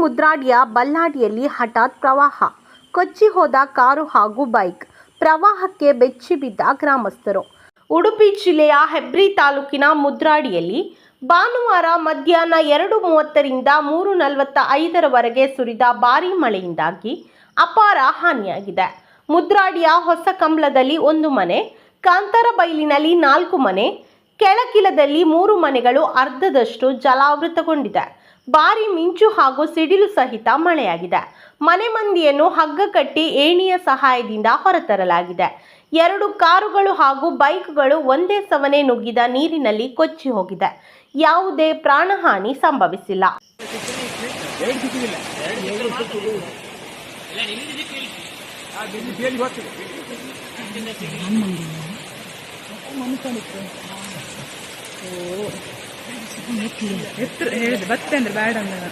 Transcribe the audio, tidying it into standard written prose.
ಮುದ್ರಾಡಿಯ ಬಲ್ಲಾಡಿಯಲ್ಲಿ ಹಠಾತ್ ಪ್ರವಾಹ, ಕೊಚ್ಚಿ ಹೋದ ಕಾರು ಹಾಗೂ ಬೈಕ್. ಪ್ರವಾಹಕ್ಕೆ ಬೆಚ್ಚಿಬಿದ್ದ ಗ್ರಾಮಸ್ಥರು. ಉಡುಪಿ ಜಿಲ್ಲೆಯ ಹೆಬ್ರಿ ತಾಲೂಕಿನ ಮುದ್ರಾಡಿಯಲ್ಲಿ ಭಾನುವಾರ ಮಧ್ಯಾಹ್ನ 2:30ರಿಂದ 3:45ರವರೆಗೆ ಸುರಿದ ಭಾರೀ ಮಳೆಯಿಂದಾಗಿ ಅಪಾರ ಹಾನಿಯಾಗಿದೆ. ಮುದ್ರಾಡಿಯ ಹೊಸಕಂಬ್ಲದಲ್ಲಿ 1 ಮನೆ, ಕಾಂತರಬೈಲಿನಲ್ಲಿ 4 ಮನೆ, ಕೆಳಕಿಲದಲ್ಲಿ 3 ಮನೆಗಳು ಅರ್ಧದಷ್ಟು ಜಲಾವೃತಗೊಂಡಿದೆ. ಭಾರೀ ಮಿಂಚು ಹಾಗೂ ಸಿಡಿಲು ಸಹಿತ ಮಳೆಯಾಗಿದೆ. ಮನೆ ಮಂದಿಯನ್ನು ಹಗ್ಗ ಕಟ್ಟಿ ಏಣಿಯ ಸಹಾಯದಿಂದ ಹೊರತರಲಾಗಿದೆ. 2 ಕಾರುಗಳು ಹಾಗೂ ಬೈಕ್ಗಳು ಒಂದೇ ಸವನೆ ನುಗ್ಗಿದ ನೀರಿನಲ್ಲಿ ಕೊಚ್ಚಿ ಹೋಗಿದೆ. ಯಾವುದೇ ಪ್ರಾಣಹಾನಿ ಸಂಭವಿಸಿಲ್ಲ. ಬತ್ತೆ ಅಂದ್ರೆ ಬೇಡ ಅಂದ್ರೆ